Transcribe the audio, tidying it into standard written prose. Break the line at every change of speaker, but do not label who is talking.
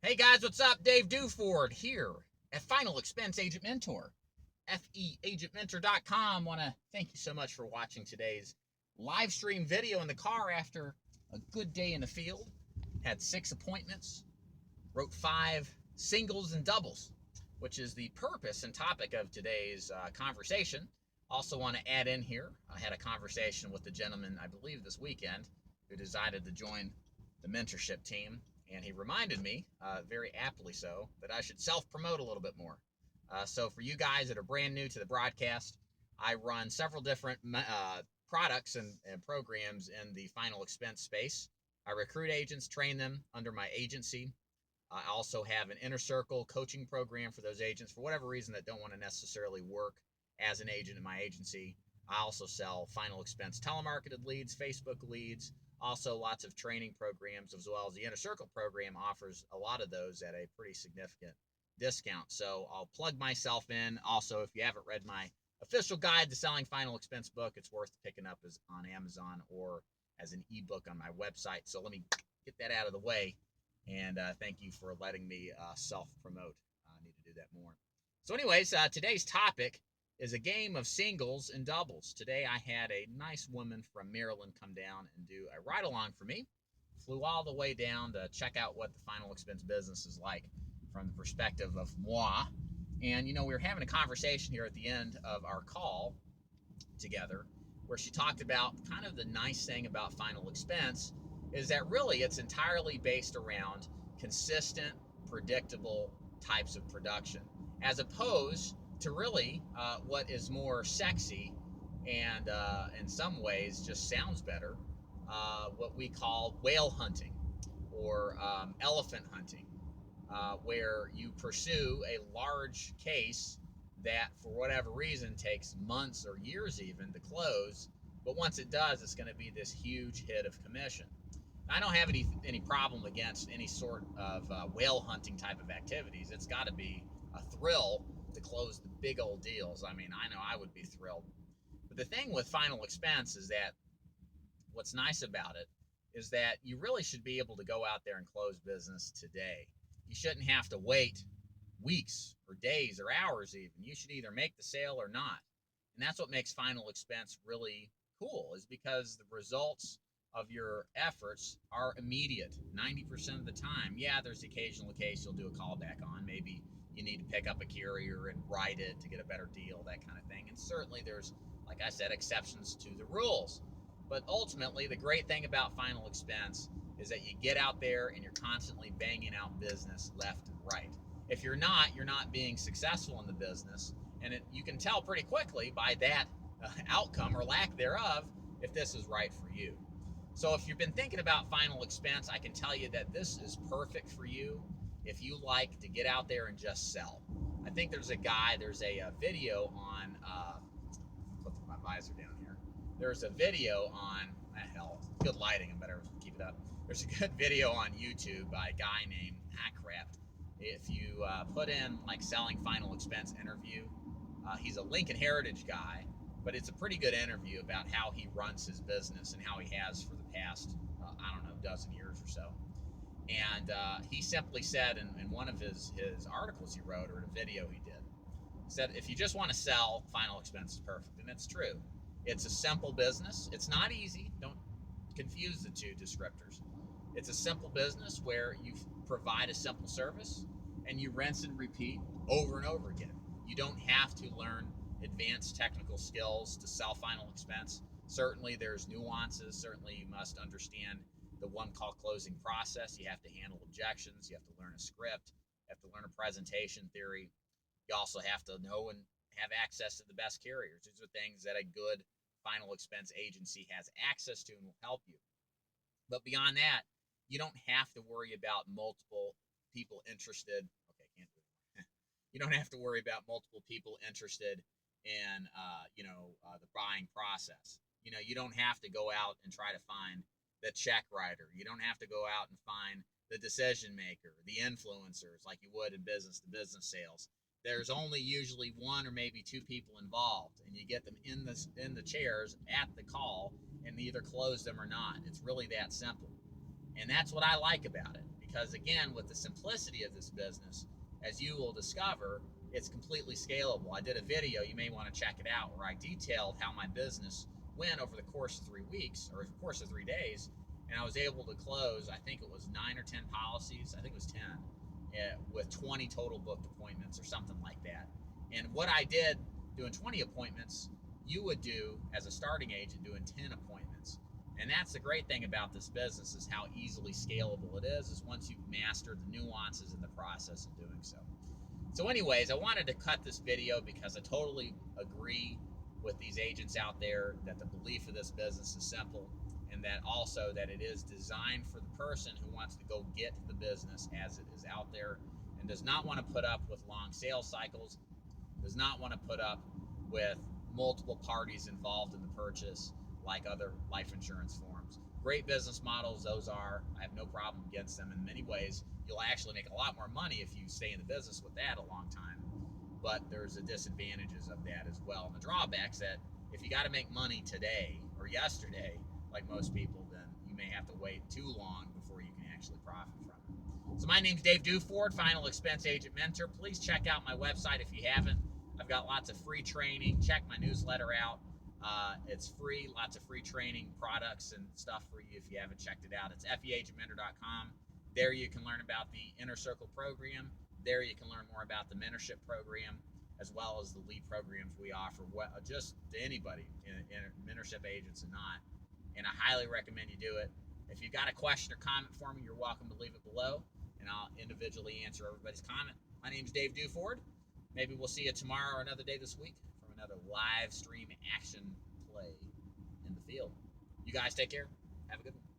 Hey guys, what's up? Dave Duford here at Final Expense Agent Mentor, feagentmentor.com. Want to thank you so much for watching today's live stream video in the car after a good day in the field. Had 6 appointments, wrote 5 singles and doubles, which is the purpose and topic of today's conversation. Also want to add in here, I had a conversation with the gentleman, I believe this weekend, who decided to join the mentorship team. And he reminded me, very aptly so, that I should self-promote a little bit more. So for you guys that are brand new to the broadcast, I run several different products and programs in the final expense space. I recruit agents, train them under my agency. I also have an inner circle coaching program for those agents, for whatever reason, that don't want to necessarily work as an agent in my agency. I also sell final expense telemarketed leads, Facebook leads, also lots of training programs, as well as the inner circle program offers a lot of those at a pretty significant discount. So I'll plug myself in. Also, if you haven't read my official guide to selling final expense book, it's worth picking up as on Amazon or as an ebook on my website. So let me get that out of the way. And thank you for letting me self-promote. I need to do that more. So anyways, today's topic is a game of singles and doubles. Today I had a nice woman from Maryland come down and do a ride-along for me. Flew all the way down to check out what the final expense business is like from the perspective of moi. And, we were having a conversation here at the end of our call together where she talked about kind of the nice thing about final expense is that really it's entirely based around consistent, predictable types of production, as opposed to really what is more sexy and in some ways just sounds better, what we call whale hunting or elephant hunting, where you pursue a large case that for whatever reason takes months or years even to close, but once it does, it's going to be this huge hit of commission. I don't have any problem against any sort of whale hunting type of activities. It's got to be a thrill to close the big old deals. I mean, I know I would be thrilled. But the thing with final expense is that what's nice about it is that you really should be able to go out there and close business today. You shouldn't have to wait weeks or days or hours even. You should either make the sale or not. And that's what makes final expense really cool, is because the results of your efforts are immediate 90% of the time. Yeah, there's the occasional case you'll do a callback on. Maybe you need to pick up a carrier and write it to get a better deal, that kind of thing. And certainly there's, like I said, exceptions to the rules. But ultimately, the great thing about final expense is that you get out there and you're constantly banging out business left and right. If you're not being successful in the business, and you can tell pretty quickly by that outcome or lack thereof if this is right for you. So if you've been thinking about final expense, I can tell you that this is perfect for you if you like to get out there and just sell. I think there's a video on, put my visor down here. There's a video on, good lighting, I better keep it up. There's a good video on YouTube by a guy named Crap. If you put in like selling final expense interview, he's a Lincoln Heritage guy, but it's a pretty good interview about how he runs his business and how he has for the past, dozen years or so. And he simply said in one of his articles he wrote, or in a video he did, said if you just want to sell, final expense is perfect. And it's true. It's a simple business. It's not easy. Don't confuse the two descriptors. It's a simple business where you provide a simple service and you rinse and repeat over and over again. You don't have to learn advanced technical skills to sell final expense. Certainly there's nuances. Certainly you must understand the one call closing process. You have to handle objections. You have to learn a script. You have to learn a presentation theory. You also have to know and have access to the best carriers. These are things that a good final expense agency has access to and will help you. But beyond that, you don't have to worry about multiple people interested. Okay, can't do it. You don't have to worry about multiple people interested in, the buying process. You don't have to go out and try to find the check writer. You don't have to go out and find the decision maker, the influencers, like you would in business-to-business sales. There's only usually one or maybe two people involved, and you get them in the chairs at the call and either close them or not. It's really that simple. And that's what I like about it, because, again, with the simplicity of this business, as you will discover, it's completely scalable. I did a video, you may want to check it out, where I detailed how my business went over the course of 3 weeks, or the course of 3 days, and I was able to close, I think it was 9 or 10 policies, I think it was 10, with 20 total booked appointments or something like that. And what I did doing 20 appointments, you would do as a starting agent doing 10 appointments. And that's the great thing about this business, is how easily scalable it is once you've mastered the nuances in the process of doing so. So anyways, I wanted to cut this video because I totally agree with these agents out there that the belief of this business is simple, and that also that it is designed for the person who wants to go get the business as it is out there and does not want to put up with long sales cycles, does not want to put up with multiple parties involved in the purchase like other life insurance forms. Great business models, those are. I have no problem against them in many ways. You'll actually make a lot more money if you stay in the business with that a long time. But there's the disadvantages of that as well. And the drawbacks that if you got to make money today or yesterday, like most people, then you may have to wait too long before you can actually profit from it. So my name's Dave Duford, Final Expense Agent Mentor. Please check out my website if you haven't. I've got lots of free training. Check my newsletter out. It's free, lots of free training products and stuff for you if you haven't checked it out. It's feagentmentor.com. There you can learn about the Inner Circle program. There you can learn more about the Mentorship program, as well as the lead programs we offer just to anybody, mentorship agents and not. And I highly recommend you do it. If you've got a question or comment for me, you're welcome to leave it below, and I'll individually answer everybody's comment. My name's Dave Duford. Maybe we'll see you tomorrow or another day this week from another live stream action play in the field. You guys take care. Have a good one.